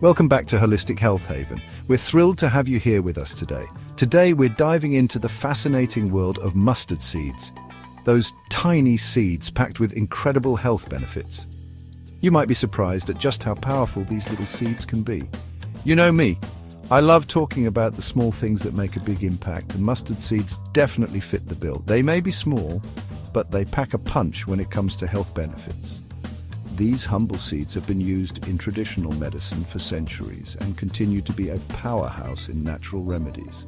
Welcome back to Holistic Health Haven. We're thrilled to have you here with us today. Today we're diving into the fascinating world of mustard seeds. Those tiny seeds packed with incredible health benefits. You might be surprised at just how powerful these little seeds can be. You know me, I love talking about the small things that make a big impact, and mustard seeds definitely fit the bill. They may be small, but they pack a punch when it comes to health benefits. These humble seeds have been used in traditional medicine for centuries and continue to be a powerhouse in natural remedies.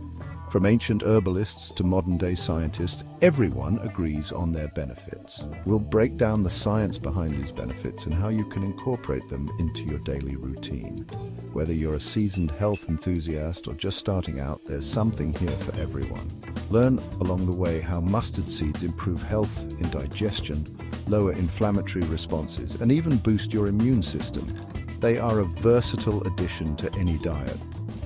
From ancient herbalists to modern-day scientists, everyone agrees on their benefits. We'll break down the science behind these benefits and how you can incorporate them into your daily routine. Whether you're a seasoned health enthusiast or just starting out, there's something here for everyone. Learn along the way how mustard seeds improve health in digestion, lower inflammatory responses, and even boost your immune system. They are a versatile addition to any diet.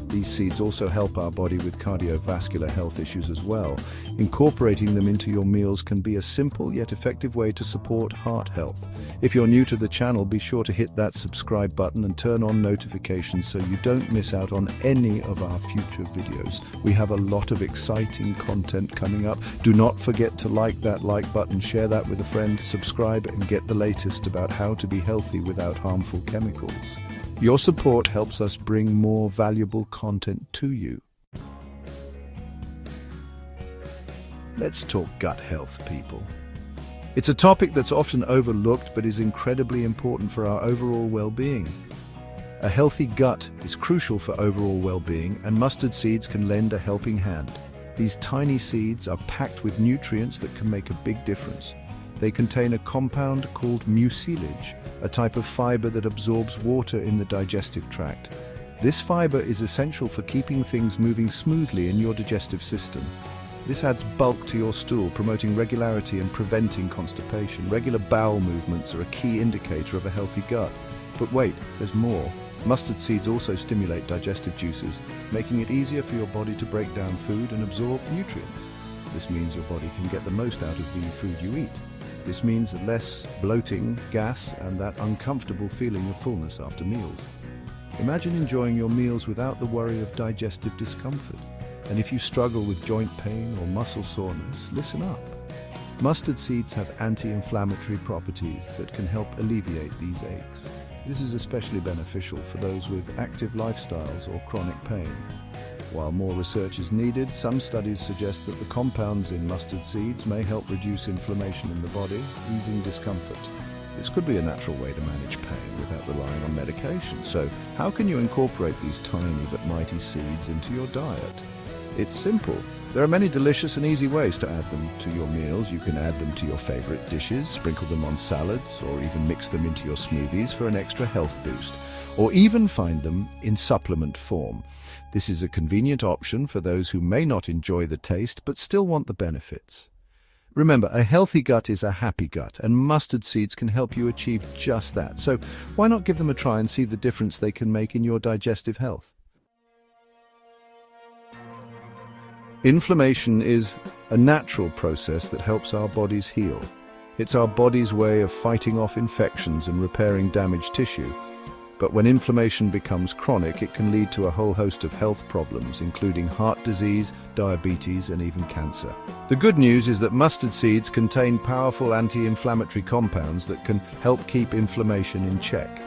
These seeds also help our body with cardiovascular health issues as well. Incorporating them into your meals can be a simple yet effective way to support heart health. If you're new to the channel, be sure to hit that subscribe button and turn on notifications so you don't miss out on any of our future videos. We have a lot of exciting content coming up. Do not forget to like that like button, share that with a friend, subscribe, and get the latest about how to be healthy without harmful chemicals. Your support helps us bring more valuable content to you. Let's talk gut health, people. It's a topic that's often overlooked but is incredibly important for our overall well-being. A healthy gut is crucial for overall well-being, and mustard seeds can lend a helping hand. These tiny seeds are packed with nutrients that can make a big difference. They contain a compound called mucilage, a type of fiber that absorbs water in the digestive tract. This fiber is essential for keeping things moving smoothly in your digestive system. This adds bulk to your stool, promoting regularity and preventing constipation. Regular bowel movements are a key indicator of a healthy gut. But wait, there's more. Mustard seeds also stimulate digestive juices, making it easier for your body to break down food and absorb nutrients. This means your body can get the most out of the food you eat. This means less bloating, gas, and that uncomfortable feeling of fullness after meals. Imagine enjoying your meals without the worry of digestive discomfort. And if you struggle with joint pain or muscle soreness, listen up. Mustard seeds have anti-inflammatory properties that can help alleviate these aches. This is especially beneficial for those with active lifestyles or chronic pain. While more research is needed, some studies suggest that the compounds in mustard seeds may help reduce inflammation in the body, easing discomfort. This could be a natural way to manage pain without relying on medication. So, how can you incorporate these tiny but mighty seeds into your diet? It's simple. There are many delicious and easy ways to add them to your meals. You can add them to your favorite dishes, sprinkle them on salads, or even mix them into your smoothies for an extra health boost. Or even find them in supplement form. This is a convenient option for those who may not enjoy the taste but still want the benefits. Remember, a healthy gut is a happy gut, and mustard seeds can help you achieve just that. So why not give them a try and see the difference they can make in your digestive health? Inflammation is a natural process that helps our bodies heal. It's our body's way of fighting off infections and repairing damaged tissue. But when inflammation becomes chronic, it can lead to a whole host of health problems, including heart disease, diabetes, and even cancer. The good news is that mustard seeds contain powerful anti-inflammatory compounds that can help keep inflammation in check.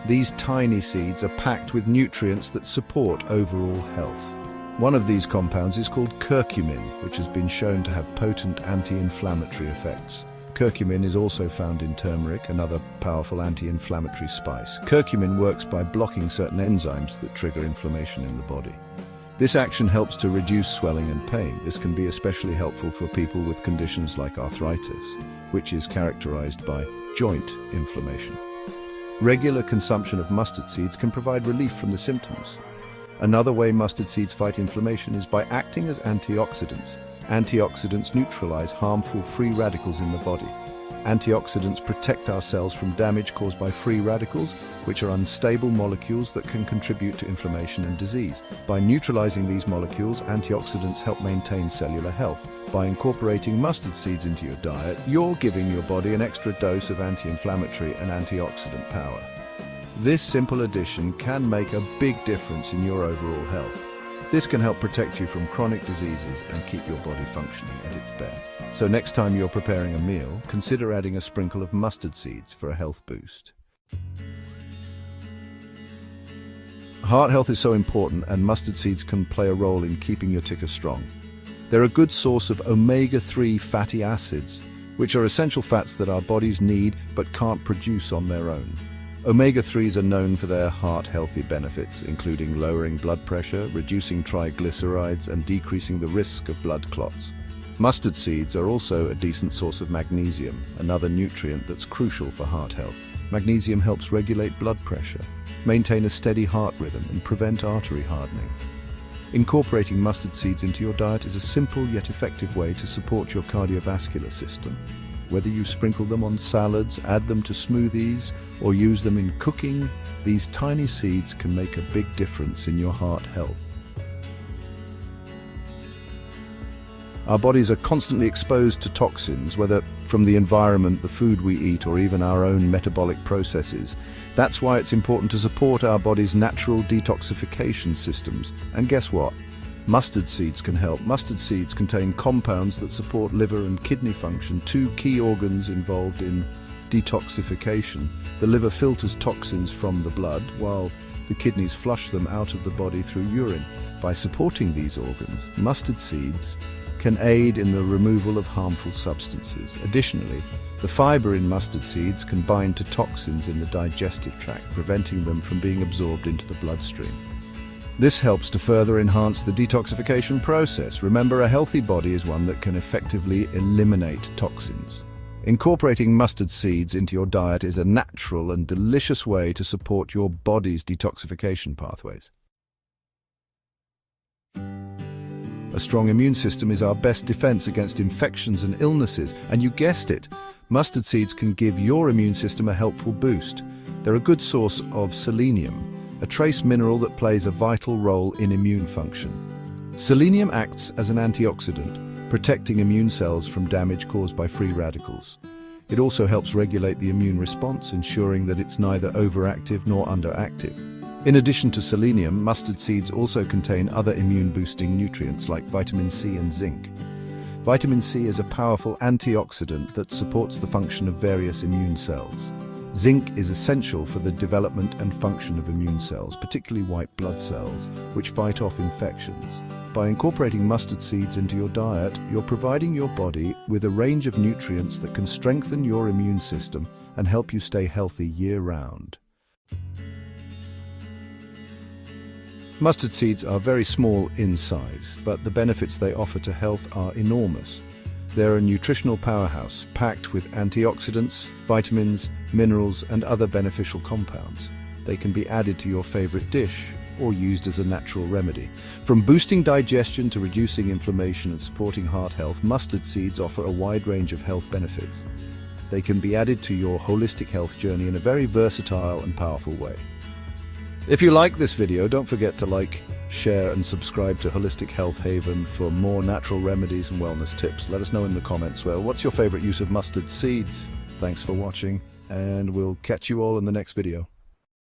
These tiny seeds are packed with nutrients that support overall health. One of these compounds is called curcumin, which has been shown to have potent anti-inflammatory effects. Curcumin is also found in turmeric, another powerful anti-inflammatory spice. Curcumin works by blocking certain enzymes that trigger inflammation in the body. This action helps to reduce swelling and pain. This can be especially helpful for people with conditions like arthritis, which is characterized by joint inflammation. Regular consumption of mustard seeds can provide relief from the symptoms. Another way mustard seeds fight inflammation is by acting as antioxidants. Antioxidants neutralize harmful free radicals in the body. Antioxidants protect our cells from damage caused by free radicals, which are unstable molecules that can contribute to inflammation and disease. By neutralizing these molecules, antioxidants help maintain cellular health. By incorporating mustard seeds into your diet, you're giving your body an extra dose of anti-inflammatory and antioxidant power. This simple addition can make a big difference in your overall health. This can help protect you from chronic diseases and keep your body functioning at its best. So next time you're preparing a meal, consider adding a sprinkle of mustard seeds for a health boost. Heart health is so important, and mustard seeds can play a role in keeping your ticker strong. They're a good source of omega-3 fatty acids, which are essential fats that our bodies need but can't produce on their own. Omega-3s are known for their heart-healthy benefits, including lowering blood pressure, reducing triglycerides, and decreasing the risk of blood clots. Mustard seeds are also a decent source of magnesium, another nutrient that's crucial for heart health. Magnesium helps regulate blood pressure, maintain a steady heart rhythm, and prevent artery hardening. Incorporating mustard seeds into your diet is a simple yet effective way to support your cardiovascular system. Whether you sprinkle them on salads, add them to smoothies, or use them in cooking, these tiny seeds can make a big difference in your heart health. Our bodies are constantly exposed to toxins, whether from the environment, the food we eat, or even our own metabolic processes. That's why it's important to support our body's natural detoxification systems. And guess what? Mustard seeds can help. Mustard seeds contain compounds that support liver and kidney function, two key organs involved in detoxification. The liver filters toxins from the blood, while the kidneys flush them out of the body through urine. By supporting these organs, mustard seeds can aid in the removal of harmful substances. Additionally, the fiber in mustard seeds can bind to toxins in the digestive tract, preventing them from being absorbed into the bloodstream. This helps to further enhance the detoxification process. Remember, a healthy body is one that can effectively eliminate toxins. Incorporating mustard seeds into your diet is a natural and delicious way to support your body's detoxification pathways. A strong immune system is our best defense against infections and illnesses, and you guessed it, mustard seeds can give your immune system a helpful boost. They're a good source of selenium, a trace mineral that plays a vital role in immune function. Selenium acts as an antioxidant, protecting immune cells from damage caused by free radicals. It also helps regulate the immune response, ensuring that it's neither overactive nor underactive. In addition to selenium, mustard seeds also contain other immune-boosting nutrients like vitamin C and zinc. Vitamin C is a powerful antioxidant that supports the function of various immune cells. Zinc is essential for the development and function of immune cells, particularly white blood cells, which fight off infections. By incorporating mustard seeds into your diet, you're providing your body with a range of nutrients that can strengthen your immune system and help you stay healthy year-round. Mustard seeds are very small in size, but the benefits they offer to health are enormous. They're a nutritional powerhouse, packed with antioxidants, vitamins, minerals, and other beneficial compounds. They can be added to your favorite dish or used as a natural remedy. From boosting digestion to reducing inflammation and supporting heart health, mustard seeds offer a wide range of health benefits. They can be added to your holistic health journey in a very versatile and powerful way. If you like this video, don't forget to like, share, and subscribe to Holistic Health Haven for more natural remedies and wellness tips. Let us know in the comments, what's your favorite use of mustard seeds? Thanks for watching, and we'll catch you all in the next video.